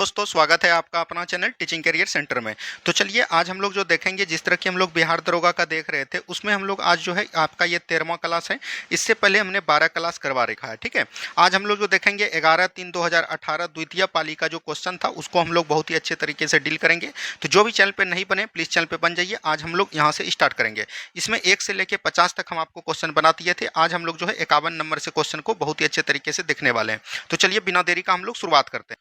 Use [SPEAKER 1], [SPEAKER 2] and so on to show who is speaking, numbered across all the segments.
[SPEAKER 1] दोस्तों स्वागत है आपका अपना चैनल टीचिंग करियर सेंटर में। तो चलिए आज हम लोग जो देखेंगे, जिस तरह की हम लोग बिहार दरोगा का देख रहे थे उसमें हम लोग आज जो है आपका ये 13वां क्लास है। इससे पहले हमने 12 क्लास करवा रखा है। ठीक है, आज हम लोग जो देखेंगे 11/3/2018 द्वितीय पाली का जो क्वेश्चन था उसको हम लोग बहुत ही अच्छे तरीके से डील करेंगे। तो जो भी चैनल पर नहीं बने प्लीज़ चैनल पर बन जाइए। आज हम लोग यहाँ से स्टार्ट करेंगे। इसमें 1 से लेकर 50 तक हम आपको क्वेश्चन बना दिए थे। आज हम लोग जो है 51 नंबर से क्वेश्चन को बहुत ही अच्छे तरीके से देखने वाले हैं। तो चलिए बिना देरी का हम लोग शुरुआत करते हैं।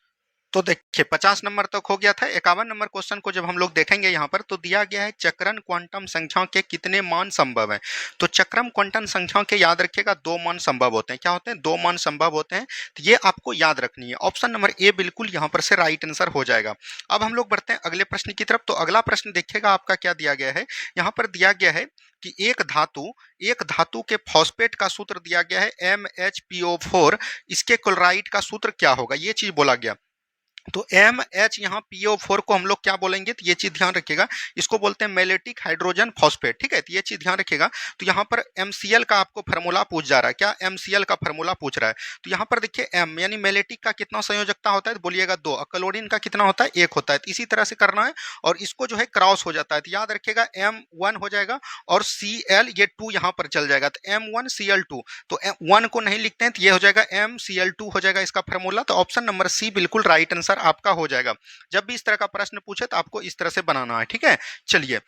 [SPEAKER 1] तो देखिए 50 नंबर तक हो गया था। 51 नंबर क्वेश्चन को जब हम लोग देखेंगे यहाँ पर तो दिया गया है चक्रण क्वांटम संख्या के कितने मान संभव हैं। तो चक्रम क्वांटम संख्या के याद रखिएगा 2 मान संभव होते हैं। क्या होते हैं? 2 मान संभव होते हैं। तो ये आपको याद रखनी है। ऑप्शन नंबर ए बिल्कुल यहाँ पर से राइट आंसर हो जाएगा। अब हम लोग बढ़ते हैं अगले प्रश्न की तरफ। तो अगला प्रश्न देखिएगा आपका क्या दिया गया है। यहाँ पर दिया गया है कि एक धातु के फॉस्फेट का सूत्र दिया गया है MHPO4। इसके क्लोराइड का सूत्र क्या होगा, ये चीज बोला गया। तो MH यहाँ PO4 को हम लोग क्या बोलेंगे, तो ये चीज ध्यान रखिएगा। इसको बोलते हैं मेलेटिक हाइड्रोजन फॉस्फेट। ठीक है, तो ये चीज ध्यान रखिएगा। तो यहाँ पर MCl का आपको फार्मूला पूछ जा रहा है। क्या MCl का फार्मूला पूछ रहा है? तो यहाँ पर देखिए M यानी मेलेटिक का कितना संयोजकता होता है, तो बोलिएगा 2। क्लोरीन का कितना होता है, 1 होता है। तो इसी तरह से करना है और इसको जो है क्रॉस हो जाता है। तो याद रखिएगा M1 हो जाएगा और Cl ये 2 यहाँ पर चल जाएगा। तो M1Cl2। तो 1 को नहीं लिखते हैं तो ये हो जाएगा MCl2 हो जाएगा इसका फार्मूला। तो ऑप्शन नंबर सी बिल्कुल राइट आंसर आपका हो जाएगा। जब भी इस तरह का प्रश्न पूछे तो आपको इस तरह से बनाना है। ठीक है, चलिए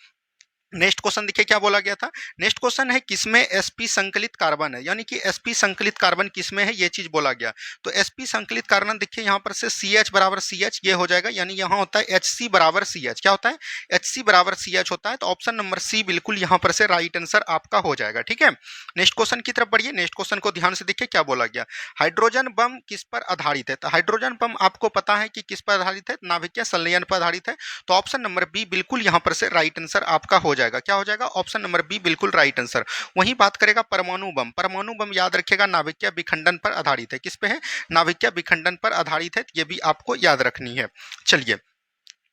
[SPEAKER 1] नेक्स्ट क्वेश्चन देखिए क्या बोला गया था। नेक्स्ट क्वेश्चन है किसमें sp संकलित कार्बन है, यानी कि sp संकलित कार्बन किसमें है, ये चीज बोला गया। तो sp संकलित कार्बन देखिए यहाँ पर से CH बराबर CH ये हो जाएगा, यानी यहाँ होता है HC बराबर CH। क्या होता है? HC बराबर CH होता है। तो ऑप्शन नंबर सी बिल्कुल यहाँ पर से राइट आंसर आपका हो जाएगा। ठीक है, नेक्स्ट क्वेश्चन की तरफ बढ़िए। नेक्स्ट क्वेश्चन को ध्यान से देखिए क्या बोला गया। हाइड्रोजन बम किस पर आधारित है? तो हाइड्रोजन बम आपको पता है कि किस पर आधारित है, नाभिकीय संलयन पर आधारित है। तो ऑप्शन नंबर बी बिल्कुल यहाँ पर से राइट आंसर आपका हो जाएगा। क्या हो जाएगा? ऑप्शन नंबर बी बिल्कुल राइट आंसर। वहीं बात करेगा परमाणु बम। परमाणु बम याद रखिएगा नाभिकीय विखंडन पर आधारित है। किस पे है? नाभिकीय विखंडन पर आधारित है। ये भी आपको याद रखनी है। चलिए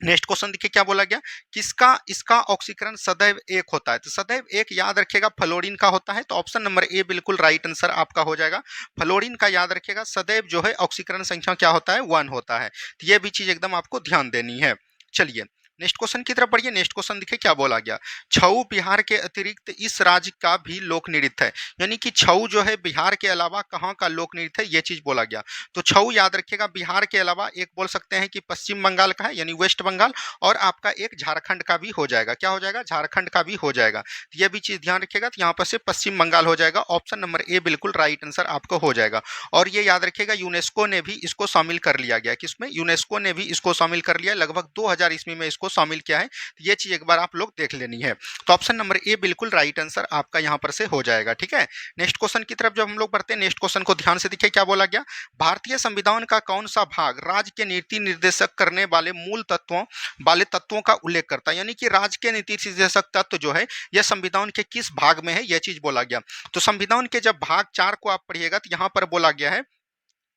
[SPEAKER 1] नेक्स्ट क्वेश्चन देखिए क्या बोला गया। किसका इसका ऑक्सीकरण सदैव 1 होता है? तो सदैव 1 याद रखिएगा फ्लोरीन का होता है। तो ऑप्शन नंबर ए बिल्कुल राइट आंसर आपका हो जाएगा। फ्लोरीन का याद रखिएगा सदैव जो है ऑक्सीकरण संख्या क्या होता है, 1 होता है। तो ये भी चीज एकदम आपको ध्यान देनी है। चलिए नेक्स्ट क्वेश्चन की तरफ बढ़िए। नेक्स्ट क्वेश्चन देखिए क्या बोला गया। छऊ बिहार के अतिरिक्त इस राज्य का भी लोक नृत्य है, यानी कि छऊ जो है बिहार के अलावा कहाँ का लोक नृत्य है, ये चीज बोला गया। तो छऊ याद रखिएगा बिहार के अलावा एक बोल सकते हैं कि पश्चिम बंगाल का है, यानी वेस्ट बंगाल, और आपका एक झारखंड का भी हो जाएगा। क्या हो जाएगा? झारखंड का भी हो जाएगा। तो ये भी चीज ध्यान रखिएगा। तो यहाँ पर से पश्चिम बंगाल हो जाएगा। ऑप्शन नंबर ए बिल्कुल राइट आंसर आपको हो जाएगा। और ये याद रखिएगा यूनेस्को ने भी इसको शामिल कर लिया गया। किसमें? यूनेस्को ने भी इसको शामिल कर लिया। लगभग 2000 ईस्वी में इसको शामिल किया है। ये चीज एक बार आप लोग देख लेनी है। तो ऑप्शन नंबर ए बिल्कुल राइट आंसर आपका यहां पर से हो जाएगा। ठीक है, नेक्स्ट क्वेश्चन की तरफ जब हम लोग बढ़ते हैं, नेक्स्ट क्वेश्चन को ध्यान से देखिए क्या बोला गया। भारतीय संविधान का कौन सा भाग राज्य के नीति निर्देशक करने वाले मूल तत्वों का उल्लेख करता है, यानी कि राज्य के नीति निर्देशक तत्व जो है यह संविधान के किस भाग में है, यह चीज बोला गया। तो संविधान के जब भाग 4 को आप पढ़िएगा तो यहां पर बोला गया है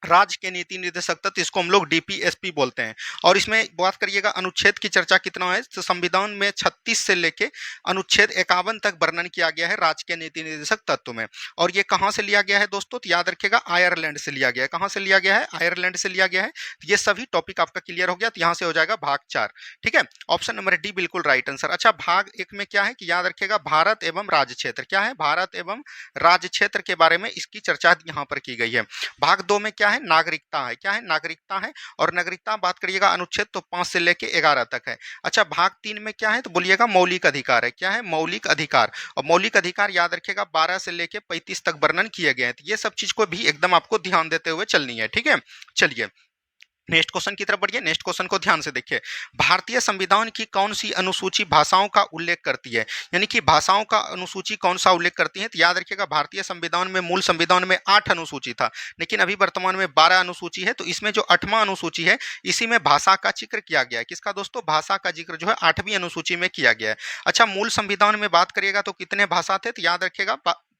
[SPEAKER 1] राज्य के नीति निर्देशक तत्व, इसको हम लोग DPSP बोलते हैं। और इसमें बात करिएगा अनुच्छेद की चर्चा कितना है, तो संविधान में 36 से लेके अनुच्छेद 51 तक वर्णन किया गया है राज्य के नीति निर्देशक तत्व में। और ये कहाँ से लिया गया है दोस्तों? तो याद रखिएगा आयरलैंड से लिया गया है। कहाँ से लिया गया है? आयरलैंड से लिया गया है। तो ये सभी टॉपिक आपका क्लियर हो गया। तो यहाँ से हो जाएगा भाग 4। ठीक है, ऑप्शन नंबर डी बिल्कुल राइट आंसर। अच्छा, भाग 1 में क्या है कि याद रखिएगा भारत एवं राज्य क्षेत्र। क्या है? भारत एवं राज्य क्षेत्र के बारे में इसकी चर्चा यहाँ पर की गई है। भाग 2 में क्या है? नागरिकता है। क्या है? नागरिकता है। और नागरिकता बात करिएगा अनुच्छेद तो 5 से लेके 11 तक है। अच्छा, भाग 3 में क्या है? तो बोलिएगा मौलिक अधिकार है। क्या है? मौलिक अधिकार। और मौलिक अधिकार याद रखिएगा 12 से लेके 35 तक वर्णन किए गए हैं। तो ये सब चीज को भी एकदम आपको ध्यान देते हुए चलनी है। ठीक है, चलिए नेक्स्ट क्वेश्चन की तरफ बढ़िए। नेक्स्ट क्वेश्चन को ध्यान से देखिए। भारतीय संविधान की कौन सी अनुसूची भाषाओं का उल्लेख करती है, यानी कि भाषाओं का अनुसूची कौन सा उल्लेख करती है? तो याद रखिएगा भारतीय संविधान में मूल संविधान में 8 अनुसूची था, लेकिन अभी वर्तमान में 12 अनुसूची है। तो इसमें जो 8वां अनुसूची है इसी में भाषा का जिक्र किया गया है। किसका दोस्तों? भाषा का जिक्र जो है 8वीं अनुसूची में किया गया है। अच्छा, मूल संविधान में बात करिएगा तो कितने भाषा थे? तो याद रखिएगा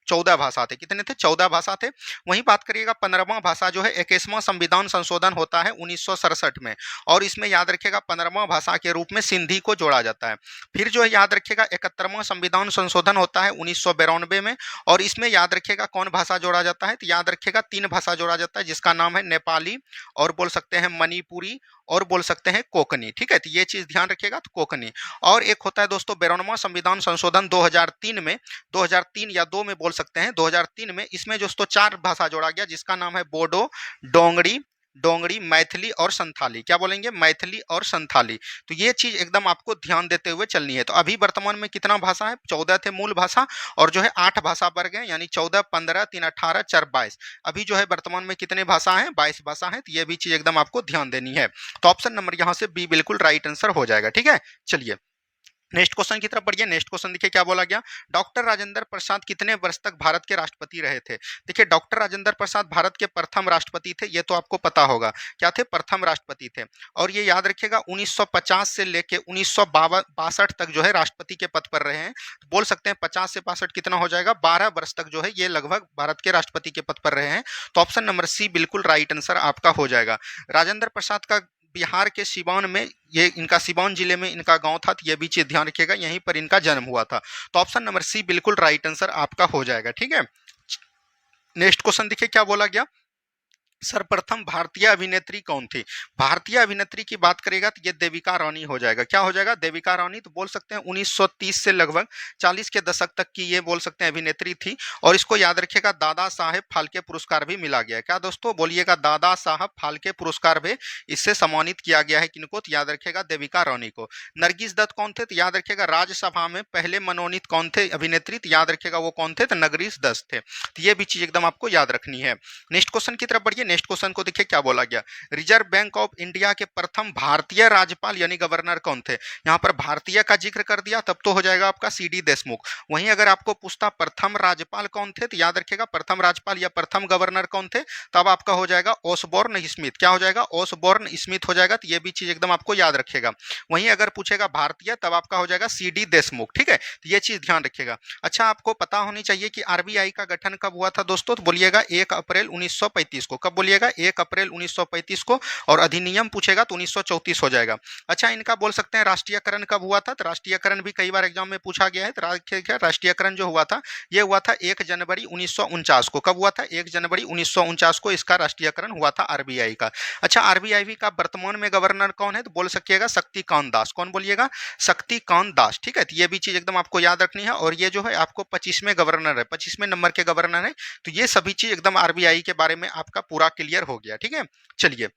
[SPEAKER 1] 14 भाषा थे। कितने थे? 14 भाषा थे। वहीं बात करिएगा 15वां भाषा जो है 21वां संविधान संशोधन होता है 1967 में, और इसमें याद रखिएगा 15वां भाषा के रूप में सिंधी को जोड़ा जाता है। फिर जो है याद रखिएगा 71वां संविधान संशोधन होता है 1992 में, और इसमें याद रखिएगा कौन भाषा जोड़ा जाता है? तो याद रखिएगा 3 भाषा जोड़ा जाता है, जिसका नाम है नेपाली, और बोल सकते हैं मणिपुरी, और बोल सकते हैं कोकनी, ठीक है। तो ये चीज ध्यान रखिएगा, तो कोकनी। और एक होता है दोस्तों 92वां संविधान संशोधन 2003 में, 2003 या 2 में बोल सकते हैं, 2003 में, इसमें दोस्तों 4 भाषा जोड़ा गया जिसका नाम है बोडो, डोंगरी, डोंगरी, मैथिली और संथाली। क्या बोलेंगे? मैथिली और संथाली। तो ये चीज एकदम आपको ध्यान देते हुए चलनी है। तो अभी वर्तमान में कितना भाषा है? 14 थे मूल भाषा, और जो है 8 भाषा बढ़ गए, यानी 14, 15, 3, 18, 4, 22। अभी जो है वर्तमान में कितने भाषा हैं? 22 भाषा है। तो ये भी चीज एकदम आपको ध्यान देनी है। तो ऑप्शन नंबर यहाँ से बी बिल्कुल राइट आंसर हो जाएगा, ठीक है। चलिए नेक्स्ट क्वेश्चन की तरफ बढ़िए। नेक्स्ट क्वेश्चन देखिए क्या बोला गया। डॉक्टर राजेंद्र प्रसाद कितने वर्ष तक भारत के राष्ट्रपति रहे थे? देखिए डॉक्टर राजेंद्र प्रसाद भारत के प्रथम राष्ट्रपति थे, ये तो आपको पता होगा। क्या थे? प्रथम राष्ट्रपति थे। और ये याद रखिएगा 1950 से लेके 1962 तक जो है राष्ट्रपति के पद पर रहे हैं। तो बोल सकते हैं 50 से 62 कितना हो जाएगा? 12 वर्ष तक जो है ये लगभग भारत के राष्ट्रपति के पद पर रहे हैं। तो ऑप्शन नंबर सी बिल्कुल राइट आंसर आपका हो जाएगा। राजेंद्र प्रसाद का बिहार के सिवान में, ये इनका सिवान जिले में इनका गांव था, तो ये भी चीज ध्यान रखिएगा, यहीं पर इनका जन्म हुआ था। तो ऑप्शन नंबर सी बिल्कुल राइट आंसर आपका हो जाएगा, ठीक है। नेक्स्ट क्वेश्चन देखिए क्या बोला गया। सर्वप्रथम भारतीय अभिनेत्री कौन थी? भारतीय अभिनेत्री की बात करेगा तो ये देविका रानी हो जाएगा। क्या हो जाएगा? देविका रानी। तो बोल सकते हैं 1930 से लगभग 40 के दशक तक की ये बोल सकते हैं अभिनेत्री थी। और इसको याद रखिएगा दादा साहेब फाल्के पुरस्कार भी मिला गया है। क्या दोस्तों? बोलिएगा, दादा साहब फाल्के पुरस्कार भी इससे सम्मानित किया गया है। किनको? तो याद रखिएगा देविका रानी को। नरगिस दत्त कौन थे? तो याद रखिएगा राज्यसभा में पहले मनोनीत कौन थे अभिनेत्री? तो याद रखिएगा वो कौन थे? तो नरगिस दत्त थे। तो ये भी चीज एकदम आपको याद रखनी है। नेक्स्ट क्वेश्चन की तरफ बढ़िए। नेक्स्ट क्वेश्चन को देखिए क्या बोला गया। रिजर्व बैंक ऑफ इंडिया के प्रथम भारतीय राज्यपाल यानी गवर्नर कौन थे? यहां पर भारतीय का जिक्र कर दिया तब तो हो जाएगा आपका सीडी देशमुख। वहीं अगर आपको पूछता प्रथम राज्यपाल कौन थे, तो याद रखिएगा प्रथम राज्यपाल या प्रथम गवर्नर कौन थे, तब आपका हो जाएगा ओसबोर्न स्मिथ। क्या हो जाएगा? ओसबोर्न स्मिथ हो जाएगा। तो ये भी चीज एकदम आपको याद रखिएगा। वहीं अगर पूछेगा भारतीय, तब आपका हो जाएगा सीडी देशमुख, ठीक है। तो ये चीज ध्यान रखिएगा। अच्छा, आपको पता होनी चाहिए कि आरबीआई का गठन कब हुआ था दोस्तों? तो बोलिएगा 1 अप्रैल 1935 को। कब बोलिएगा? 1 अप्रैल 1935 को। और अधिनियम पूछेगा तो 1934 हो जाएगा। अच्छा, इनका बोल सकते हैं राष्ट्रीयकरण कब हुआ था? तो राष्ट्रीयकरण भी कई बार एग्जाम में पूछा गया है। तो राष्ट्रीयकरण जो हुआ था, ये हुआ था 1 जनवरी 1949 को। कब हुआ था? 1 जनवरी 1949 को इसका राष्ट्रीयकरण हुआ था आरबीआई का। अच्छा, आरबीआई का वर्तमान में गवर्नर कौन है? तो बोल सकिएगा शक्तिकांत दास। कौन बोलिएगा? शक्तिकांत दास, ठीक है। तो ये भी चीज एकदम आपको याद रखनी है। और ये जो है आपको 25वें गवर्नर है, 25वें नंबर के गवर्नर है। तो ये सभी चीज एकदम आरबीआई के बारे में आपका पूरा क्लियर हो गया, ठीक है। चलिए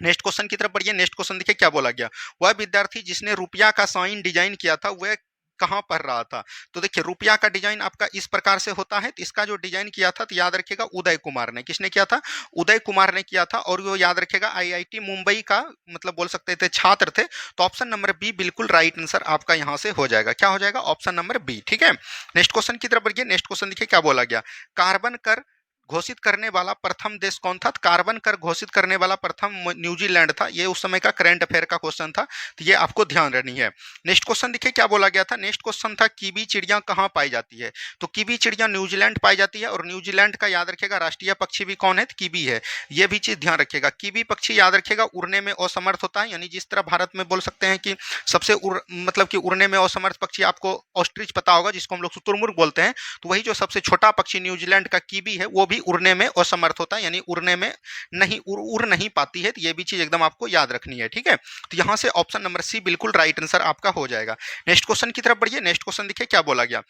[SPEAKER 1] नेक्स्ट क्वेश्चन की तरफ बढ़िए। नेक्स्ट क्वेश्चन देखिए क्या बोला गया। वह विद्यार्थी जिसने रुपया का साइन डिजाइन किया था वह कहाँ पढ़ रहा था? तो देखिए रुपया का डिजाइन आपका इस प्रकार से होता है। तो इसका जो डिजाइन किया था, तो याद रखिएगा उदय कुमार ने। किसने किया था? उदय कुमार ने किया था। और वो याद रखिएगा आईआईटी मुंबई का मतलब बोल सकते थे छात्र थे। तो ऑप्शन नंबर बी बिल्कुल राइट आंसर आपका यहाँ से हो जाएगा। क्या हो जाएगा? ऑप्शन नंबर बी, ठीक है। नेक्स्ट क्वेश्चन की तरफ बढ़िए। नेक्स्ट क्वेश्चन देखिए क्या बोला गया। कार्बन कर घोषित करने वाला प्रथम देश कौन था? कार्बन कर घोषित करने वाला प्रथम न्यूजीलैंड था। ये उस समय का करंट अफेयर का क्वेश्चन था, तो ये आपको ध्यान रखनी है। नेक्स्ट क्वेश्चन देखिए क्या बोला गया था। नेक्स्ट क्वेश्चन था कीवी चिड़िया कहाँ पाई जाती है? तो कीवी चिड़िया न्यूजीलैंड पाई जाती है। और न्यूजीलैंड का याद रखिएगा राष्ट्रीय पक्षी भी कौन है? तो कीवी है। ये भी चीज ध्यान रखिएगा। कीवी पक्षी याद रखिएगा उड़ने में असमर्थ होता है। यानी जिस तरह भारत में बोल सकते हैं कि सबसे मतलब कि उड़ने में असमर्थ पक्षी आपको ऑस्ट्रिच पता होगा, जिसको हम लोग शुतुरमुर्ग बोलते हैं। तो वही जो सबसे छोटा पक्षी न्यूजीलैंड का कीवी है, वो भी उड़ने में असमर्थ होता है, यानी उड़ने में नहीं उड़ नहीं पाती है। तो ये भी चीज एकदम आपको याद रखनी है, ठीक है। तो यहां से ऑप्शन नंबर सी बिल्कुल राइट आंसर आपका हो जाएगा। नेक्स्ट क्वेश्चन की तरफ बढ़िए। नेक्स्ट क्वेश्चन देखिए क्या बोला गया।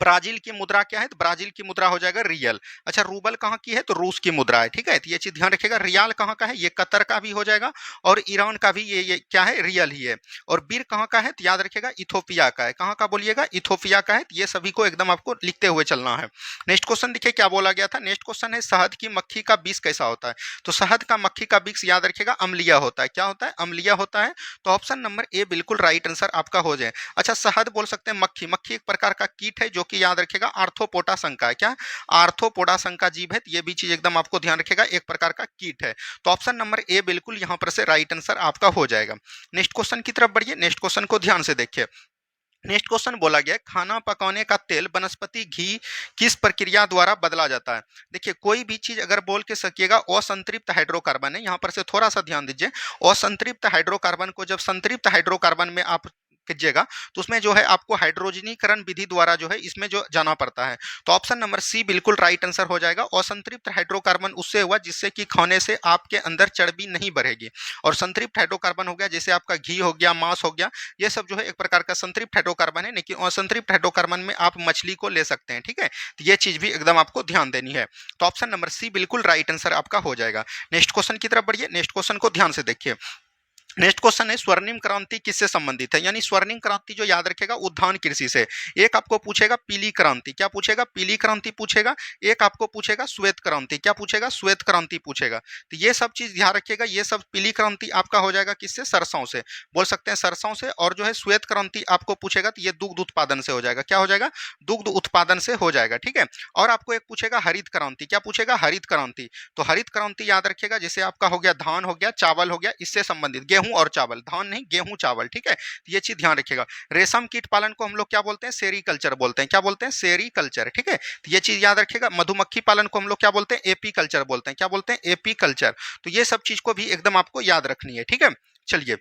[SPEAKER 1] ब्राजील की मुद्रा क्या है? तो ब्राजील की मुद्रा हो जाएगा रियल। अच्छा, रूबल कहाँ की है? तो रूस की मुद्रा है, ठीक है। तो ये चीज ध्यान रखिएगा। रियाल कहाँ का है? ये कतर का भी हो जाएगा। और ईरान का भी ये क्या है? रियल ही है। और बीर कहाँ का है? तो याद रखिएगा इथोपिया का है। कहाँ का बोलिएगा? इथोपिया का है। तो ये सभी को एकदम आपको लिखते हुए चलना है। नेक्स्ट क्वेश्चन देखिए क्या बोला गया था। नेक्स्ट क्वेश्चन है शहद की मक्खी का विष कैसा होता है? तो शहद का मक्खी का विष याद रखिएगा अम्लीय होता है। क्या होता है? अम्लीय होता है। तो ऑप्शन नंबर ए बिल्कुल राइट आंसर आपका हो जाए। अच्छा, शहद बोल सकते हैं मक्खी। मक्खी एक प्रकार का कीट है जो कि याद रखिएगा आर्थ्रोपोडा संघ है। क्या? आर्थ्रोपोडा संघ का जीव है। ये भी चीज एकदम आपको ध्यान रखिएगा, एक प्रकार का कीट है। तो ऑप्शन नंबर ए बिल्कुल यहां पर से राइट आंसर आपका हो जाएगा। नेक्स्ट क्वेश्चन की तरफ बढ़िए। नेक्स्ट क्वेश्चन को ध्यान से देखिए। नेक्स्ट क्वेश्चन बोला गया खाना पकाने का तेल वनस्पति घी किस प्रक्रिया द्वारा बदला जाता है? देखिए कोई भी चीज अगर बोल के सकिएगा असंतृप्त हाइड्रोकार्बन है, यहां पर से थोड़ा सा ध्यान दीजिए। असंतृप्त हाइड्रोकार्बन को जब संतृप्त हाइड्रोकार्बन में आप कीजिएगा तो उसमें जो है आपको हाइड्रोजनीकरण विधि द्वारा जो है इसमें जो जाना पड़ता है। तो ऑप्शन नंबर सी बिल्कुल राइट आंसर हो जाएगा। असंतृप्त हाइड्रोकार्बन उससे हुआ जिससे कि खाने से आपके अंदर चर्बी नहीं बढ़ेगी, और संतृप्त हाइड्रोकार्बन हो गया जैसे आपका घी हो गया, मांस हो गया, ये सब जो है एक प्रकार का संतृप्त हाइड्रोकार्बन है, लेकिन असंतृप्त हाइड्रोकार्बन में आप मछली को ले सकते हैं। ठीक है, तो ये चीज भी एकदम आपको ध्यान देनी है। तो ऑप्शन नंबर सी बिल्कुल राइट आंसर आपका हो जाएगा। नेक्स्ट क्वेश्चन की तरफ बढ़िए। नेक्स्ट क्वेश्चन को ध्यान से देखिए। नेक्स्ट क्वेश्चन है स्वर्णिम क्रांति किससे संबंधित है, यानी स्वर्णिम क्रांति जो याद रखेगा उद्यान कृषि से। एक आपको पूछेगा पीली क्रांति, क्या पूछेगा, पीली क्रांति पूछेगा। एक आपको पूछेगा श्वेत क्रांति, क्या पूछेगा, श्वेत क्रांति पूछेगा। तो ये सब चीज ध्यान रखिएगा। ये सब पीली क्रांति आपका हो जाएगा किससे, सरसों से, बोल सकते हैं सरसों से। और जो है श्वेत क्रांति आपको पूछेगा तो ये दुग्ध उत्पादन से हो जाएगा, क्या हो जाएगा, दुग्ध उत्पादन से हो जाएगा। ठीक है, और आपको एक पूछेगा हरित क्रांति, क्या पूछेगा, हरित क्रांति। तो हरित क्रांति याद रखिएगा जैसे आपका हो गया धान हो गया, चावल हो गया, इससे संबंधित, गेहूं और चावल, धान नहीं गेहूं चावल। ठीक है, तो ये चीज ध्यान रखिएगा। रेशम कीट पालन को हम लोग क्या बोलते हैं, सेरीकल्चर बोलते हैं, क्या बोलते हैं, सेरीकल्चर। ठीक है, तो ये चीज याद रखिएगा। मधुमक्खी पालन को हम लोग क्या बोलते हैं, एपी कल्चर बोलते हैं, क्या बोलते हैं, एपी कल्चर। तो ये सब चीज को भी एकदम आपको याद रखनी है। ठीक है, चलिए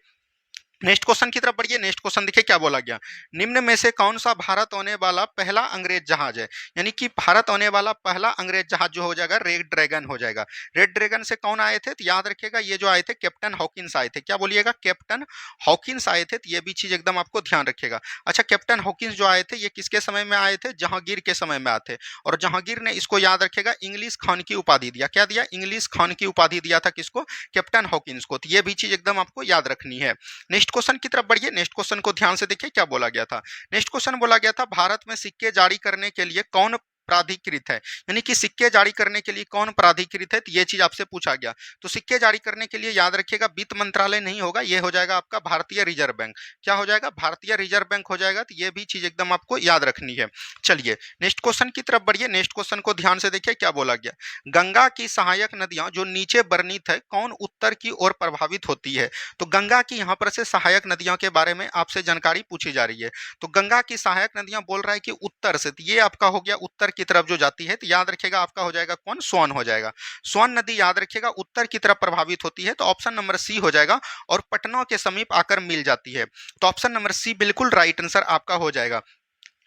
[SPEAKER 1] नेक्स्ट क्वेश्चन की तरफ बढ़िए। नेक्स्ट क्वेश्चन देखिए क्या बोला गया। निम्न में से कौन सा भारत आने वाला पहला अंग्रेज जहाज है, यानी कि भारत आने वाला पहला अंग्रेज जहाज जो हो जाएगा रेड ड्रैगन हो जाएगा। रेड ड्रैगन से कौन आए थे, तो याद रखिएगा ये जो आए थे कैप्टन हॉकिंस आए थे, क्या बोलिएगा, कैप्टन हॉकिंस आए थे। तो ये भी चीज एकदम आपको ध्यान रखिएगा। अच्छा, कैप्टन हॉकिंस जो आए थे ये किसके समय में आए थे, जहांगीर के समय में आए थे। और जहांगीर ने इसको याद रखेगा इंग्लिश खान की उपाधि दिया, क्या दिया, इंग्लिश खान की उपाधि दिया था किसको, कैप्टन हॉकिंस को। तो ये भी चीज एकदम आपको याद रखनी है। नेक्स्ट क्वेश्चन की तरफ बढ़िए। नेक्स्ट क्वेश्चन को ध्यान से देखिए क्या बोला गया था। नेक्स्ट क्वेश्चन बोला गया था भारत में सिक्के जारी करने के लिए कौन प्राधिकृत है, यानी कि सिक्के जारी करने के लिए कौन प्राधिकृत है। तो ये चीज आपसे पूछा गया। तो सिक्के जारी करने के लिए याद रखिएगा वित्त मंत्रालय नहीं होगा, ये हो जाएगा आपका भारतीय रिजर्व बैंक। क्या हो जाएगा, भारतीय रिजर्व बैंक हो जाएगा। तो ये भी चीज एकदम आपको याद रखनी है। चलिए नेक्स्ट क्वेश्चन की तरफ बढ़िए। नेक्स्ट क्वेश्चन को ध्यान से देखिए क्या बोला गया। गंगा की सहायक नदियां जो नीचे वर्णित है कौन उत्तर की ओर प्रभावित होती है। तो गंगा की यहाँ पर से सहायक नदियों के बारे में आपसे जानकारी पूछी जा रही है। तो गंगा की सहायक नदियां बोल रहा है कि उत्तर से, तो ये आपका हो गया उत्तर की तरफ जो जाती है। तो याद रखिएगा आपका हो जाएगा कौन, सोन हो जाएगा। सोन नदी याद रखिएगा उत्तर की तरफ प्रभावित होती है। तो ऑप्शन नंबर सी हो जाएगा, और पटना के समीप आकर मिल जाती है। तो ऑप्शन नंबर सी बिल्कुल राइट आंसर आपका हो जाएगा।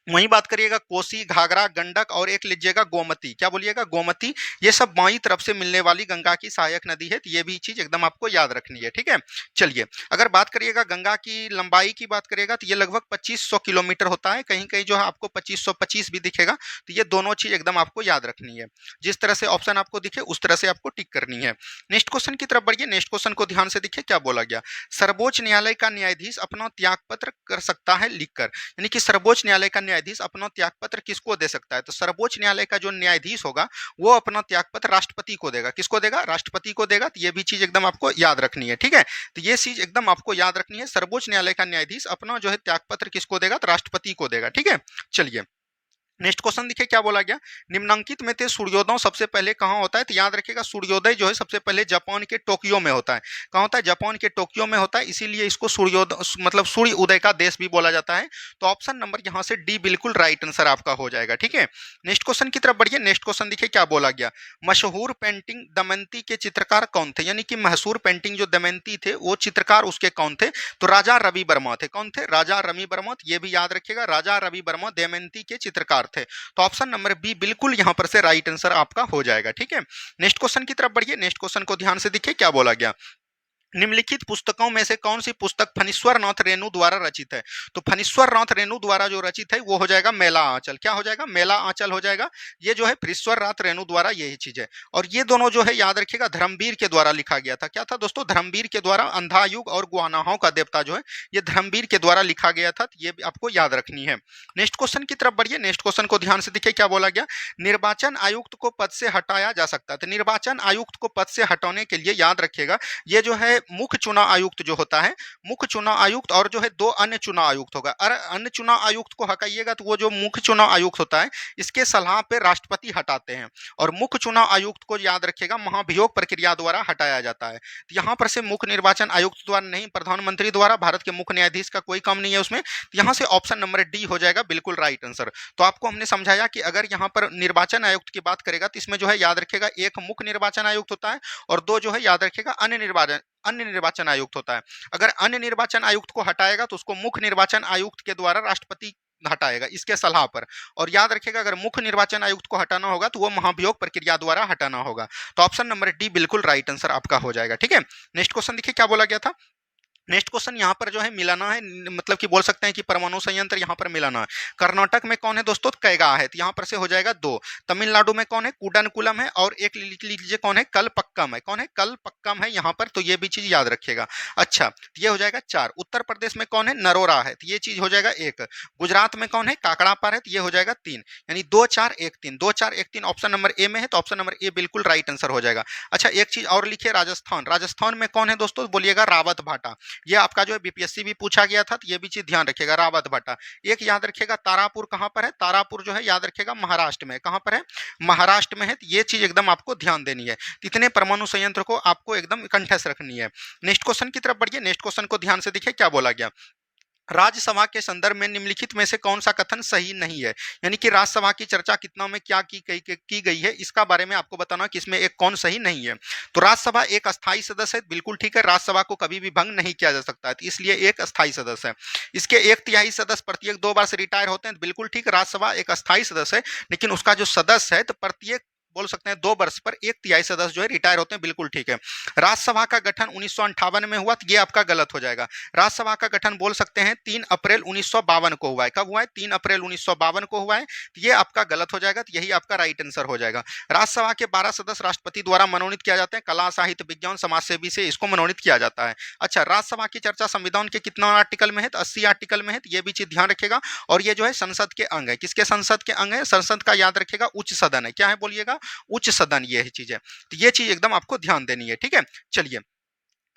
[SPEAKER 1] वहीं बात करिएगा कोसी, घाघरा, गंडक और एक लीजिएगा गोमती, क्या बोलिएगा, गोमती। ये सब बाईं तरफ से मिलने वाली गंगा की सहायक नदी है। तो ये भी चीज एकदम आपको याद रखनी है। ठीक है, चलिए अगर बात करिएगा गंगा की लंबाई की बात करिएगा तो ये लगभग 2500 किलोमीटर होता है। कहीं कहीं जो है आपको 2525 भी दिखेगा। तो ये दोनों चीज एकदम आपको याद रखनी है। जिस तरह से ऑप्शन आपको दिखे उस तरह से आपको टिक करनी है। नेक्स्ट क्वेश्चन की तरफ बढ़िए। नेक्स्ट क्वेश्चन को ध्यान से देखिए क्या बोला गया। सर्वोच्च न्यायालय का न्यायाधीश अपना त्यागपत्र कर सकता है लिखकर, यानी कि सर्वोच्च न्यायालय का न्यायाधीश अपना त्यागपत्र किसको दे सकता है। तो सर्वोच्च न्यायालय का जो न्यायाधीश होगा वो अपना त्यागपत्र राष्ट्रपति को देगा, किसको देगा, राष्ट्रपति को देगा। तो ये भी चीज एकदम आपको याद रखनी है। ठीक है, तो ये चीज एकदम आपको याद रखनी है। सर्वोच्च न्यायालय का न्यायाधीश अपना जो है त्यागपत्र किसको देगा, तो राष्ट्रपति को देगा। ठीक है, चलिए नेक्स्ट क्वेश्चन देखिए क्या बोला गया। निम्नांकित में से सूर्योदय सबसे पहले कहाँ होता है। तो याद रखिएगा सूर्योदय जो है सबसे पहले जापान के टोक्यो में होता है। कहाँ होता है, जापान के टोक्यो में होता है, इसीलिए इसको सूर्योदय मतलब सूर्य उदय का देश भी बोला जाता है। तो ऑप्शन नंबर यहाँ से डी बिल्कुल राइट आंसर आपका हो जाएगा। ठीक है, नेक्स्ट क्वेश्चन की तरफ बढ़िए। नेक्स्ट क्वेश्चन देखिए क्या बोला गया। मशहूर पेंटिंग दमयंती के चित्रकार कौन थे, यानी कि मशहूर पेंटिंग जो दमयंती थे वो चित्रकार उसके कौन थे। तो राजा रवि वर्मा थे। कौन थे, राजा रवि वर्मा। ये भी याद रखिएगा राजा रवि वर्मा दमयंती के चित्रकार थे। तो ऑप्शन नंबर बी बिल्कुल यहां पर से राइट आंसर आपका हो जाएगा। ठीक है, नेक्स्ट क्वेश्चन की तरफ बढ़िए। नेक्स्ट क्वेश्चन को ध्यान से देखिए क्या बोला गया। निम्नलिखित पुस्तकों में से कौन सी पुस्तक फणीश्वर नाथ रेणु द्वारा रचित है। तो फणीश्वर नाथ रेणु द्वारा जो रचित है वो हो जाएगा मेला आंचल। क्या हो जाएगा, मेला आंचल हो जाएगा। ये जो है फणीश्वर नाथ रेणु द्वारा यही चीज है। और ये दोनों जो है याद रखिएगा धर्मवीर के द्वारा लिखा गया था। क्या था दोस्तों, धर्मवीर के द्वारा। अंधा युग और गुआनाहों का देवता जो है ये धर्मवीर के द्वारा लिखा गया था। ये भी आपको याद रखनी है। नेक्स्ट क्वेश्चन की तरफ बढ़िए। नेक्स्ट क्वेश्चन को ध्यान से देखिए क्या बोला गया। निर्वाचन आयुक्त को पद से हटाया जा सकता है। तो निर्वाचन आयुक्त को पद से हटाने के लिए याद रखिएगा ये जो है मुख्य चुनाव आयुक्त जो होता है, मुख्य चुनाव आयुक्त और जो है दो अन्य चुनाव आयुक्त होगा। और अन्य चुनाव आयुक्त को हटाइएगा तो वो जो मुख्य चुनाव आयुक्त होता है इसके सलाह पे राष्ट्रपति हटाते हैं। और मुख्य चुनाव आयुक्त को याद रखिएगा महाभियोग प्रक्रिया द्वारा हटाया जाता है। तो यहाँ पर से मुख्य निर्वाचन आयुक्त द्वारा नहीं, प्रधानमंत्री द्वारा, भारत के मुख्य न्यायाधीश का कोई काम नहीं है उसमें। तो यहाँ से ऑप्शन नंबर डी हो जाएगा बिल्कुल राइट आंसर। तो आपको हमने समझाया कि अगर यहाँ पर निर्वाचन आयुक्त की बात करेगा तो इसमें जो है याद रखिएगा एक मुख्य निर्वाचन आयुक्त होता है और दो जो है याद रखिएगा अन्य अन्य निर्वाचन आयुक्त होता है। अगर अन्य निर्वाचन आयुक्त को हटाएगा तो उसको मुख्य निर्वाचन आयुक्त के द्वारा राष्ट्रपति हटाएगा इसके सलाह पर। और याद रखिएगा अगर मुख्य निर्वाचन आयुक्त को हटाना होगा तो वो महाभियोग प्रक्रिया द्वारा हटाना होगा। तो ऑप्शन नंबर डी बिल्कुल राइट आंसर आपका हो जाएगा। ठीक है, नेक्स्ट क्वेश्चन देखिए क्या बोला गया था। नेक्स्ट क्वेश्चन यहाँ पर जो है मिलाना है, मतलब कि बोल सकते हैं कि परमाणु संयंत्र यहाँ पर मिलाना है। कर्नाटक में कौन है दोस्तों, कैगा है, तो यहाँ पर से हो जाएगा 2। तमिलनाडु में कौन है, कुडनकुलम है, और एक लिख लीजिए कौन है, कलपक्कम है। कौन है, कलपक्कम है यहाँ पर, तो ये भी चीज याद रखिएगा। अच्छा, ये हो जाएगा 4। उत्तर प्रदेश में कौन है, नरोरा है, तो ये चीज हो जाएगा 1। गुजरात में कौन है, काकड़ापर है, तो ये हो जाएगा 3। यानी 2 4 1 3, 2 4 1 3 ऑप्शन नंबर ए में है, तो ऑप्शन नंबर ए बिल्कुल राइट आंसर हो जाएगा। अच्छा, एक चीज और लिखिए, राजस्थान। राजस्थान में कौन है दोस्तों, बोलिएगा रावत भाटा। ये आपका जो है बीपीएससी भी पूछा गया था, तो ये भी चीज ध्यान रखिएगा, रावत भाटा। एक याद रखिएगा, तारापुर कहां पर है, तारापुर जो है याद रखिएगा महाराष्ट्र में। कहां पर है, महाराष्ट्र में है, तो ये चीज एकदम आपको ध्यान देनी है। इतने परमाणु संयंत्र को आपको एकदम कंठस्थ रखनी है। नेक्स्ट क्वेश्चन की तरफ बढ़िए। नेक्स्ट क्वेश्चन को ध्यान से देखिए क्या बोला गया। राज्यसभा के संदर्भ में निम्नलिखित में से कौन सा कथन सही नहीं है। यानी कि राज्यसभा की चर्चा कितना में क्या की गई है, इसका बारे में आपको बताना कि इसमें एक कौन सही नहीं है। तो राज्यसभा एक अस्थायी सदस्य है, बिल्कुल ठीक है, राज्यसभा को कभी भी भंग नहीं किया जा सकता है, तो इसलिए एक अस्थायी सदस्य है। इसके 1/3 सदस्य प्रत्येक 2 बार से रिटायर होते हैं, बिल्कुल ठीक, राज्यसभा एक अस्थायी सदस्य है, लेकिन उसका जो सदस्य है तो प्रत्येक बोल सकते हैं 2 वर्ष पर 1/3 सदस्य जो है रिटायर होते हैं, बिल्कुल ठीक है। राज्यसभा का गठन 1958 में हुआ, तो ये आपका गलत हो जाएगा। राज्यसभा का गठन बोल सकते हैं 3 अप्रैल 1952 को हुआ है। कब हुआ है, 3 अप्रैल 1952 को हुआ है, तो ये आपका गलत हो जाएगा, तो यही आपका राइट आंसर हो जाएगा। राज्यसभा के 12 सदस्य राष्ट्रपति द्वारा मनोनीत किया जाते हैं, कला साहित्य विज्ञान समाजसेवी से इसको मनोनीत किया जाता है। अच्छा, राज्यसभा की चर्चा संविधान के कितना आर्टिकल में है, तो 80 आर्टिकल में है, तो ये भी चीज ध्यान रखेगा। और ये जो है संसद के अंग है, किसके संसद के अंग है, संसद का याद रखेगा उच्च सदन है। क्या है बोलिएगा, उच्च सदन, ये चीज है, तो ये चीज एकदम आपको ध्यान देनी है। ठीक है, चलिए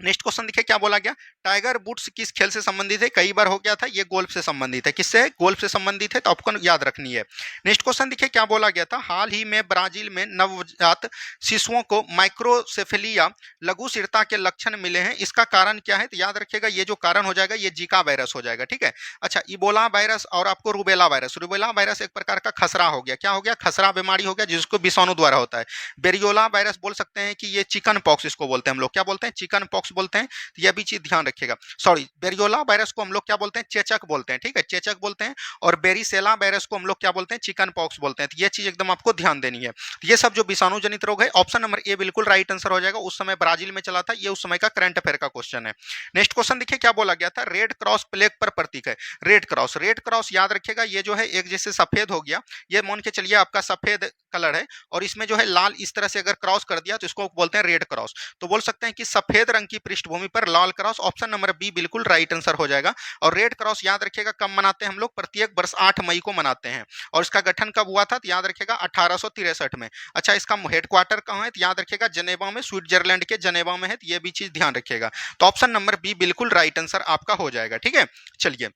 [SPEAKER 1] नेक्स्ट क्वेश्चन देखिए क्या बोला गया। टाइगर वुड्स किस खेल से संबंधित है, कई बार हो गया था, ये गोल्फ से संबंधित है। किससे, गोल्फ से संबंधित है, तो आपको याद रखनी है। नेक्स्ट क्वेश्चन देखिए क्या बोला गया था। हाल ही में ब्राजील में नवजात शिशुओं को माइक्रोसेफेलिया लघुशिरता के लक्षण मिले हैं, इसका कारण क्या है, तो याद रखिएगा ये जो कारण हो जाएगा ये जीका वायरस हो जाएगा। ठीक है, अच्छा, इबोला वायरस और आपको रूबेला वायरस। रूबेला वायरस एक प्रकार का खसरा हो गया, क्या हो गया, खसरा बीमारी हो गया, जिसको विषाणु द्वारा होता है। बेरियोला वायरस बोल सकते हैं कि ये चिकन पॉक्स इसको बोलते हैं हम लोग, क्या बोलते हैं, चिकन पॉक्स बोलते हैं, तो यह भी चीज ध्यान रखिएगा। सॉरी, बेरियोला वायरस को हम लोग क्या बोलते हैं, चेचक बोलते हैं। ठीक है, चेचक बोलते हैं। और बेरिसेला वायरस को हम लोग क्या बोलते हैं, चिकन पॉक्स बोलते हैं, तो ये चीज एकदम आपको ध्यान देनी है। तो ये सब जो विषाणु जनित रोग है, ऑप्शन नंबर ए बिल्कुल राइट आंसर हो जाएगा। उस समय ब्राजील में चला था, ये उस समय का करंट अफेयर का क्वेश्चन है। नेक्स्ट क्वेश्चन देखिए क्या बोला गया था। रेड क्रॉस प्लेग पर प्रतीक है। रेड क्रॉस, रेड क्रॉस याद रखिएगा ये जो है एक जैसे सफेद हो गया, ये मान के चलिए आपका सफेद कलर है, और इसमें जो है लाल इस तरह से अगर क्रॉस कर दिया तो इसको बोलते हैं रेड क्रॉस। तो बोल सकते हैं कि सफेद रंग की पृष्ठभूमि पर लाल क्रॉस, ऑप्शन नंबर बी बिल्कुल राइट आंसर हो जाएगा। और रेड क्रॉस याद रखिएगा कब मनाते हैं हम लोग, प्रत्येक वर्ष 8 मई को मनाते हैं। और इसका गठन कब हुआ था, तो याद रखिएगा 1863 में। अच्छा, इसका हेडक्वार्टर कहाँ है, तो याद रखिएगा जनेवा में, स्विट्जरलैंड के जनेवा में है, तो ये भी चीज ध्यान रखिएगा। तो ऑप्शन नंबर बी बिल्कुल राइट आंसर आपका हो जाएगा। ठीक है, चलिए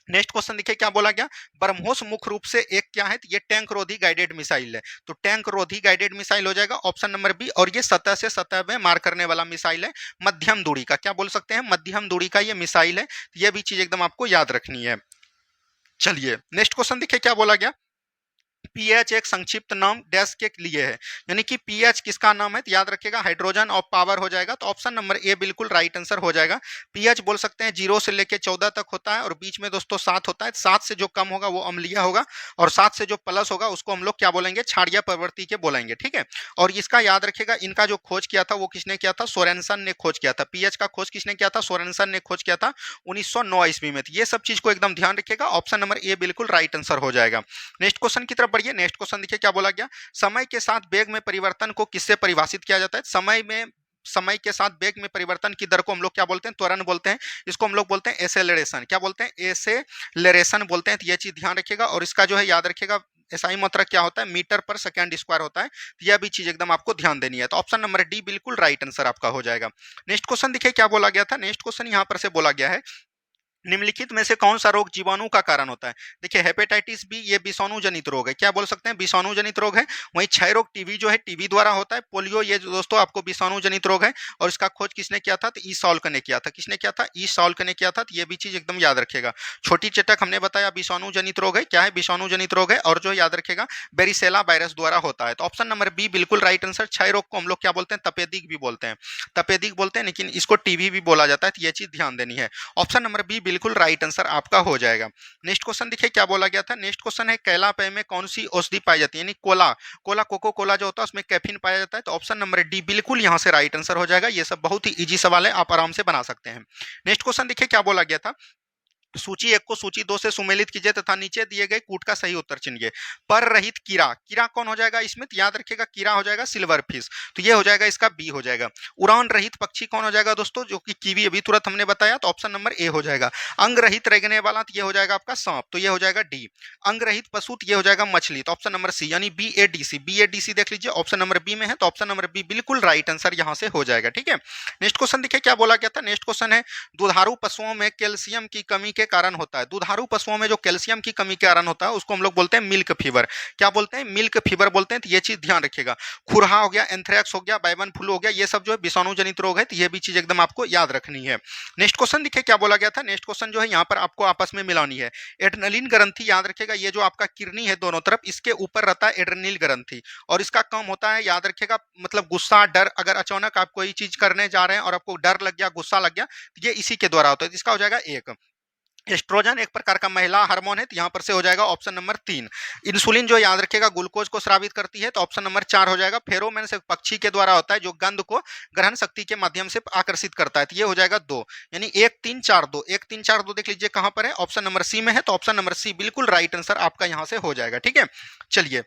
[SPEAKER 1] नेक्स्ट क्वेश्चन देखिए क्या बोला गया। ब्रह्मोस मुख्य रूप से एक क्या है, तो ये टैंक रोधी गाइडेड मिसाइल है, तो टैंक रोधी गाइडेड मिसाइल हो जाएगा ऑप्शन नंबर बी। और ये सतह से सतह में मार करने वाला मिसाइल है, मध्यम दूरी का, क्या बोल सकते हैं, मध्यम दूरी का ये मिसाइल है, तो ये भी चीज एकदम आपको याद रखनी है। चलिए नेक्स्ट क्वेश्चन देखिए क्या बोला गया। पीएच एक संक्षिप्त नाम डैश के लिए है, यानी कि पीएच किसका नाम है, तो याद रखिएगा हाइड्रोजन ऑफ पावर हो जाएगा, तो ऑप्शन नंबर ए बिल्कुल राइट आंसर हो जाएगा। पीएच बोल सकते हैं 0 से लेके 14 तक होता है, और बीच में दोस्तों 7 होता है। 7 से जो कम होगा वो अम्लीय होगा, और 7 से जो प्लस होगा उसको हम लोग क्या बोलेंगे, क्षारीय प्रवृत्ति के बोलेंगे। ठीक है, और इसका याद रखिएगा इनका जो खोज किया था वो किसने किया था, सोरेनसन ने खोज किया था। पीएच का खोज किसने किया था, सोरेनसन ने खोज किया था 1909 ईस्वी में। ये सब चीज को एकदम ध्यान रखिएगा, ऑप्शन नंबर ए बिल्कुल राइट आंसर हो जाएगा। नेक्स्ट क्वेश्चन की तरफ बढ़िए। नेक्स्ट क्वेश्चन देखिए क्या बोला गया। समय के साथ वेग में परिवर्तन को किससे परिभाषित किया जाता है, समय के साथ वेग में परिवर्तन की दर को हम लोग क्या बोलते हैं, त्वरण बोलते हैं। इसको हम लोग बोलते हैं एसेलरेशन, क्या बोलते हैं, एसेलरेशन बोलते हैं, तो ये चीज ध्यान रखिएगा। और इसका जो है याद रखिएगा एसआई मात्रक क्या होता है, मीटर पर सेकंड स्क्वायर होता है, तो यह भी चीज एकदम आपको ध्यान देनी है। तो ऑप्शन नंबर डी बिल्कुल राइट आंसर आपका हो जाएगा। नेक्स्ट क्वेश्चन देखिए क्या बोला गया था। नेक्स्ट क्वेश्चन यहाँ पर से बोला गया है, निम्नलिखित में से कौन सा रोग जीवाणु का कारण होता है? देखिए हेपेटाइटिस बी ये विषाणु जनित रोग है, क्या बोल सकते हैं, विषाणु जनित रोग है। वहीं क्षय रोग टीबी जो है टीबी द्वारा होता है। पोलियो ये जो दोस्तों आपको विषाणु जनित रोग है और इसका खोज किसने किया था, तो ई सॉल्क ने किया था। किसने किया था, ई सॉल्क ने किया था। तो ये भी चीज एकदम याद रखेगा। छोटी चटक हमने बताया विषाणु जनित रोग है, क्या है, विषाणु जनित रोग है। और जो याद रखेगा बेरिसेला वायरस द्वारा होता है। तो ऑप्शन नंबर बी बिल्कुल राइट आंसर। क्षय रोग को हम लोग क्या बोलते हैं, तपेदिक भी बोलते हैं, तपेदिक बोलते हैं, लेकिन इसको टीबी भी बोला जाता है। तो ये चीज ध्यान देनी है। ऑप्शन नंबर बी बिल्कुल राइट आंसर आपका हो जाएगा। नेक्स्ट क्वेश्चन देखिए क्या बोला गया था। नेक्स्ट क्वेश्चन है कैला पेय में कौन सी औषधि पाई जाती है, यानी कोला, कोला कोको कोला जो होता है उसमें कैफीन पाया जाता है। तो ऑप्शन नंबर डी बिल्कुल यहां से राइट आंसर हो जाएगा। ये सब बहुत ही इजी सवाल है, आप आराम से बना सकते हैं। नेक्स्ट क्वेश्चन देखिए क्या बोला गया था। सूची एक को सूची दो से सुमेलित कीजिए तथा नीचे दिए गए कूट का सही उत्तर चुनिए। पर रहित कीड़ा, कीड़ा कौन हो जाएगा इसमें, तो याद रखिएगा कीड़ा हो जाएगा सिल्वर फिश। तो ये हो जाएगा इसका बी हो जाएगा। उड़ान रहित पक्षी कौन हो जाएगा दोस्तों, जो कि कीवी अभी तुरंत हमने बताया। तो ऑप्शन नंबर ए हो जाएगा। अंग रहित रेंगने वाला, तो ये हो जाएगा आपका सांप। तो ये हो जाएगा डी। अंग रहित पशु, तो ये हो जाएगा मछली। तो ऑप्शन नंबर सी यानी B A D C, B A D C देख लीजिए ऑप्शन नंबर बी में है। तो ऑप्शन नंबर बी बिल्कुल राइट आंसर यहाँ से हो जाएगा। ठीक है। नेक्स्ट क्वेश्चन देखिए क्या बोला गया था। नेक्स्ट क्वेश्चन है दुधारू पशुओं में कैल्शियम की कमी के कारण होता है। दुधारू पशुओं में जो कैल्शियम की कमी के कारण होता है उसको हम लोग बोलते हैं मिल्क फीवर। क्या बोलते हैं, मिल्क फीवर बोलते हैं। तो ये चीज ध्यान रखिएगा। खुरहा हो गया, एंथ्रेक्स हो गया, बैवन फ्लू हो गया, ये सब जो है विषाणु जनित रोग है। तो ये भी चीज एकदम आपको याद रखनी है। नेक्स्ट क्वेश्चन देखिए क्या बोला गया था। नेक्स्ट क्वेश्चन जो है यहाँ पर आपको आपस में मिलानी है। एड्रेनलिन ग्रंथि याद रखेगा, ये जो आपका किडनी है दोनों तरफ, इसके ऊपर रहता है एड्रेनल ग्रंथि और इसका काम होता है याद रखेगा मतलब गुस्सा डर। अगर अचानक आप कोई चीज करने जा रहे हैं और आपको डर लग गया, गुस्सा लग गया, तो ये इसी के द्वारा होता है। इसका हो जाएगा एक। एस्ट्रोजन एक प्रकार का महिला हार्मोन है। तो यहाँ पर से हो जाएगा ऑप्शन नंबर 3। इंसुलिन जो याद रखेगा ग्लूकोज को स्रावित करती है। तो ऑप्शन नंबर 4 हो जाएगा। फेरोमोन से पक्षी के द्वारा होता है जो गंध को ग्रहण शक्ति के माध्यम से आकर्षित करता है। तो ये हो जाएगा 2, यानी 1 3 4 2, 1 3 4 2 देख लीजिए कहां पर है, ऑप्शन नंबर सी में है। तो ऑप्शन नंबर सी बिल्कुल राइट आंसर आपका यहाँ से हो जाएगा। ठीक है, चलिए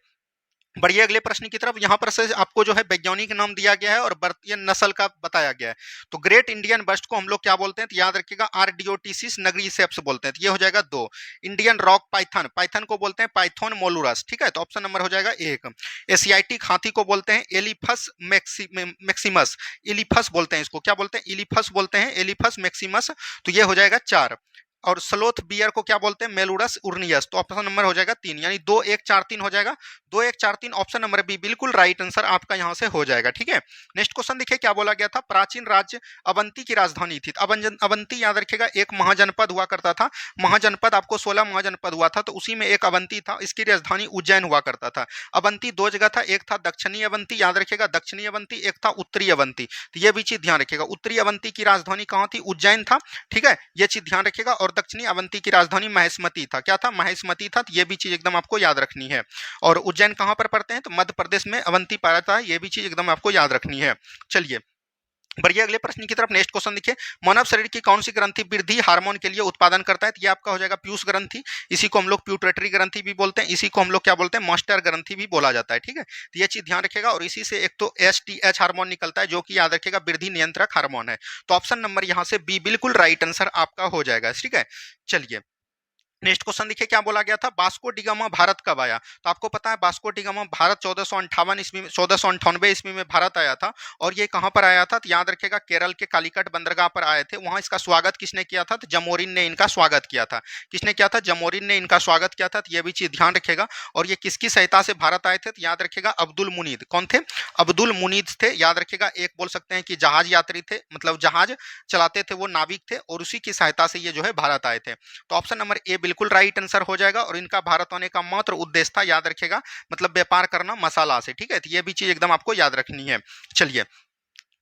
[SPEAKER 1] बढ़िए अगले प्रश्न की तरफ। यहाँ पर से आपको जो है वैज्ञानिक नाम दिया गया है और भारतीय नस्ल का बताया गया है। तो ग्रेट इंडियन बस्ट को हम लोग क्या बोलते हैं, तो याद रखिएगा आर्डियोटिसिस नगरी सेप्स बोलते हैं। तो ये हो जाएगा 2। इंडियन रॉक पाइथन, पाइथन को बोलते हैं पाइथन मोलुरस। ठीक है, तो ऑप्शन नंबर हो जाएगा 1। एशियाटिक हाथी को बोलते हैं एलिफस मैक्सिमस, एलिफस बोलते हैं इसको, क्या बोलते हैं, एलिफस बोलते हैं, एलिफस मैक्सिमस। तो ये हो जाएगा 4। और स्लोथ बियर को क्या बोलते हैं, मेलुरस उर्नियस। तो ऑप्शन नंबर हो जाएगा 3, यानी 2 1 4 3 हो जाएगा। 2 1 4 3 ऑप्शन नंबर बी बिल्कुल राइट आंसर आपका यहां से हो जाएगा। ठीक है। नेक्स्ट क्वेश्चन देखिए क्या बोला गया था। प्राचीन राज्य अवंती की राजधानी थी। अवंती याद रखिएगा एक महाजनपद हुआ करता था। महाजनपद आपको 16 महाजनपद हुआ था, तो उसी में एक अवंती था। इसकी राजधानी उज्जैन हुआ करता था। अवंती 2 जगह था, एक था दक्षिणी अवंती याद रखिएगा दक्षिणी अवंती, एक था उत्तरी अवंती। तो ये भी चीज ध्यान रखिएगा। उत्तरी अवंती की राजधानी कहाँ थी, उज्जैन था। ठीक है, ये चीज ध्यान रखिएगा। और दक्षिणी अवंती की राजधानी महेशमती था। क्या था, महेशमती था। तो ये भी चीज एकदम आपको याद रखनी है। और उज्जैन कहां पर पड़ते हैं, तो मध्य प्रदेश में अवंती पड़ता है। ये भी चीज एकदम आपको याद रखनी है। चलिए बढ़िया अगले प्रश्न की तरफ। नेक्स्ट क्वेश्चन देखिए मानव शरीर की कौन सी ग्रंथि वृद्धि हार्मोन के लिए उत्पादन करता है। तो ये आपका हो जाएगा पीयूष ग्रंथि। इसी को हम लोग प्यूटरेटरी ग्रंथि भी बोलते हैं। इसी को हम लोग क्या बोलते हैं, मास्टर ग्रंथि भी बोला जाता है। ठीक है, तो ये चीज ध्यान रखिएगा। और इसी से एक तो एसटीएच हार्मोन निकलता है जो कि याद रखिएगा वृद्धि नियंत्रक हार्मोन है। तो ऑप्शन नंबर यहाँ से बी बिल्कुल राइट आंसर आपका हो जाएगा। ठीक है, चलिए नेक्स्ट क्वेश्चन देखिए क्या बोला गया था। वास्को डिगामा भारत कब आया। तो आपको पता है वास्को डिगामा भारत 1458 ईस्वी में, 1498 ईस्वी में भारत आया था। और ये कहां पर आया था, तो याद रखेगा केरल के कालीकट बंदरगाह पर आए थे। वहां इसका स्वागत किसने किया था, तो जमोरिन ने इनका स्वागत किया था। किसने किया था, जमोरिन ने इनका स्वागत किया था। तो ये भी चीज ध्यान रखेगा। और ये किसकी सहायता से भारत आए थे, तो याद रखेगा अब्दुल मुनीद। कौन थे, अब्दुल मुनीद थे। याद रखेगा एक बोल सकते हैं कि जहाज यात्री थे, मतलब जहाज चलाते थे वो नाविक थे। और उसी की सहायता से ये जो है भारत आए थे। तो ऑप्शन नंबर ए बिल्कुल राइट आंसर हो जाएगा। और इनका भारत आने का मात्र उद्देश्य था याद रखेगा मतलब व्यापार करना मसाला से। ठीक है, तो ये भी चीज एकदम आपको याद रखनी है। चलिए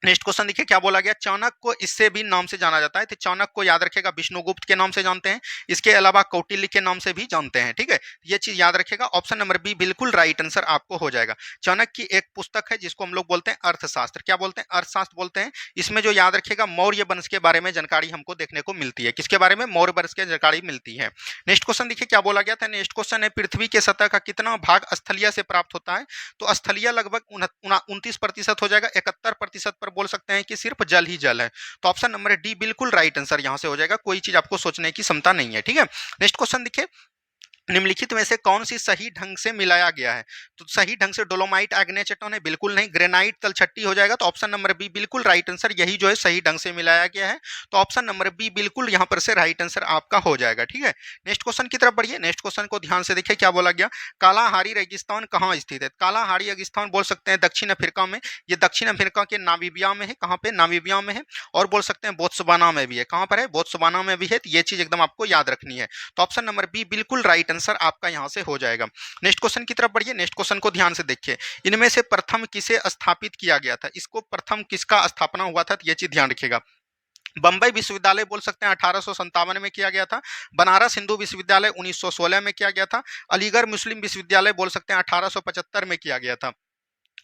[SPEAKER 1] नेक्स्ट क्वेश्चन देखिए क्या बोला गया। चाणक्य को इससे भी नाम से जाना जाता है। तो चाणक्य को याद रखेगा विष्णुगुप्त के नाम से जानते हैं। इसके अलावा कौटिल्य के नाम से भी जानते हैं। ठीक है, ये चीज याद रखेगा। ऑप्शन नंबर बी बिल्कुल राइट आंसर आपको हो जाएगा। चाणक्य की एक पुस्तक है जिसको हम लोग बोलते हैं अर्थशास्त्र। क्या बोलते हैं, अर्थशास्त्र बोलते हैं। इसमें जो याद रखेगा मौर्य वंश के बारे में जानकारी हमको देखने को मिलती है। किसके बारे में, मौर्य वंश की जानकारी मिलती है। नेक्स्ट क्वेश्चन देखिए क्या बोला गया था। नेक्स्ट क्वेश्चन है पृथ्वी के सतह का कितना भाग स्थलीय से प्राप्त होता है। तो स्थलीय लगभग 29% हो जाएगा। 71% पर बोल सकते हैं कि सिर्फ जल ही जल है। तो ऑप्शन नंबर डी बिल्कुल राइट आंसर यहां से हो जाएगा। कोई चीज आपको सोचने की क्षमता नहीं है। ठीक है, नेक्स्ट क्वेश्चन देखिए। निम्नलिखित में से कौन सी सही ढंग से मिलाया गया है? तो सही ढंग से डोलोमाइट एग्नेचेटोन है, बिल्कुल नहीं। ग्रेनाइट तलछट्टी हो जाएगा, तो ऑप्शन नंबर बी बिल्कुल राइट आंसर, यही जो है सही ढंग से मिलाया गया है। तो ऑप्शन नंबर बी बिल्कुल यहाँ पर से राइट आंसर आपका हो जाएगा। ठीक है, नेक्स्ट क्वेश्चन की तरफ बढ़िए। नेक्स्ट क्वेश्चन को ध्यान से देखिए, क्या बोला गया? कालाहारी रेगिस्तान कहाँ स्थित है? कालाहारी रेगिस्तान बोल सकते हैं दक्षिण अफ्रीका में, ये दक्षिण अफ्रीका के नामीबिया में है। कहाँ पे? नामीबिया में है। और बोल सकते हैं बोत्सवाना में भी है। कहाँ पर है? बोत्सवाना में भी है। तो ये चीज एकदम आपको याद रखनी है। तो ऑप्शन नंबर बी बिल्कुल राइट आंसर आपका यहाँ से हो जाएगा। नेक्स्ट क्वेश्चन की तरफ बढ़िए। नेक्स्ट क्वेश्चन को ध्यान से देखिए, इनमें से प्रथम किसे स्थापित किया गया था? इसको प्रथम किसका स्थापना हुआ था, तो ये चीज ध्यान रखिएगा। बंबई विश्वविद्यालय बोल सकते हैं 1857 में किया गया था। बनारस हिंदू विश्वविद्यालय 1916 में किया गया था। अलीगढ़ मुस्लिम विश्वविद्यालय बोल सकते हैं 1875 में किया गया था।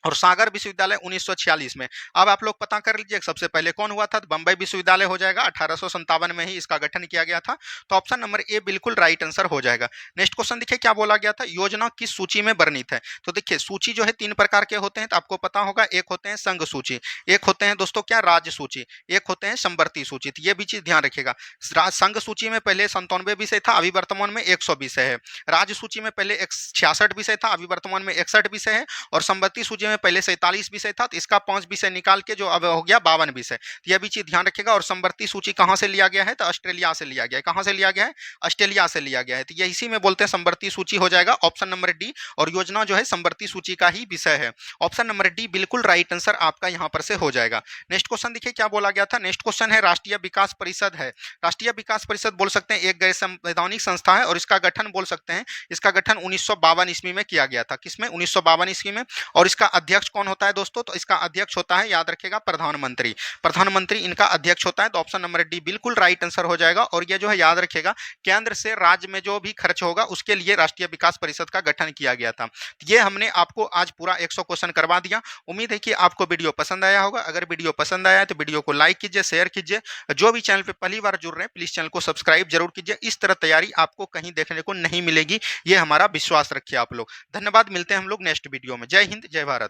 [SPEAKER 1] और सागर विश्वविद्यालय 1946 में। अब आप लोग पता कर लीजिए सबसे पहले कौन हुआ था, तो बंबई विश्वविद्यालय हो जाएगा। 1857 में ही इसका गठन किया गया था। तो ऑप्शन नंबर ए बिल्कुल राइट आंसर हो जाएगा। नेक्स्ट क्वेश्चन देखिए, क्या बोला गया था? योजना किस सूची में वर्णित है? तो देखिए सूची जो है 3 प्रकार के होते हैं, तो आपको पता होगा। एक होते हैं संघ सूची, एक होते हैं दोस्तों क्या, राज्य सूची, एक होते हैं संवर्ती सूची। तो ये भी चीज ध्यान रखिएगा। संघ सूची में पहले 97 विषय था, अभी वर्तमान में 100 विषय है। राज्य सूची में पहले 66 विषय था, अभी वर्तमान में 61 विषय है। और संवर्ती सूची में पहले 47 विषय था, तो इसका 5 विषय निकाल के जो अब हो गया 52 विषय। तो यह भी चीज ध्यान रखिएगा। और संवर्ती सूची कहाँ से लिया गया है? तो ऑस्ट्रेलिया से लिया गया है। कहाँ से लिया गया है? ऑस्ट्रेलिया से लिया गया है। तो ये इसी में बोलते हैं संवर्ती सूची हो जाएगा ऑप्शन नंबर डी। और योजना जो है संवर्ती सूची का ही विषय है। ऑप्शन नंबर डी बिल्कुल राइट आंसर आपका यहाँ पर से हो जाएगा। नेक्स्ट क्वेश्चन देखिए, क्या बोला गया था? नेक्स्ट क्वेश्चन है राष्ट्रीय विकास परिषद है। राष्ट्रीय विकास परिषद बोल सकते हैं एक गैर संवैधानिक संस्था है। और इसका गठन बोल सकते हैं, इसका गठन 1952 ईस्वी में किया गया था। किसमें? 1952 ईस्वी में। और इसका अध्यक्ष कौन होता है दोस्तों? तो इसका अध्यक्ष होता है, याद रखिएगा, प्रधानमंत्री। प्रधानमंत्री इनका अध्यक्ष होता है। तो ऑप्शन नंबर डी बिल्कुल राइट आंसर हो जाएगा। और ये जो है याद रखिएगा, केंद्र से राज्य में जो भी खर्च होगा उसके लिए राष्ट्रीय विकास परिषद का गठन किया गया था। ये हमने आपको आज पूरा 100 क्वेश्चन करवा दिया। उम्मीद है कि आपको वीडियो पसंद आया होगा। अगर वीडियो पसंद आया तो वीडियो को लाइक कीजिए, शेयर कीजिए। जो भी चैनल पे पहली बार जुड़ रहे हैं प्लीज चैनल को सब्सक्राइब जरूर कीजिए। इस तरह तैयारी आपको कहीं देखने को नहीं मिलेगी, ये हमारा विश्वास रखिए आप लोग। धन्यवाद, मिलते हैं हम लोग नेक्स्ट वीडियो में। जय हिंद, जय भारत।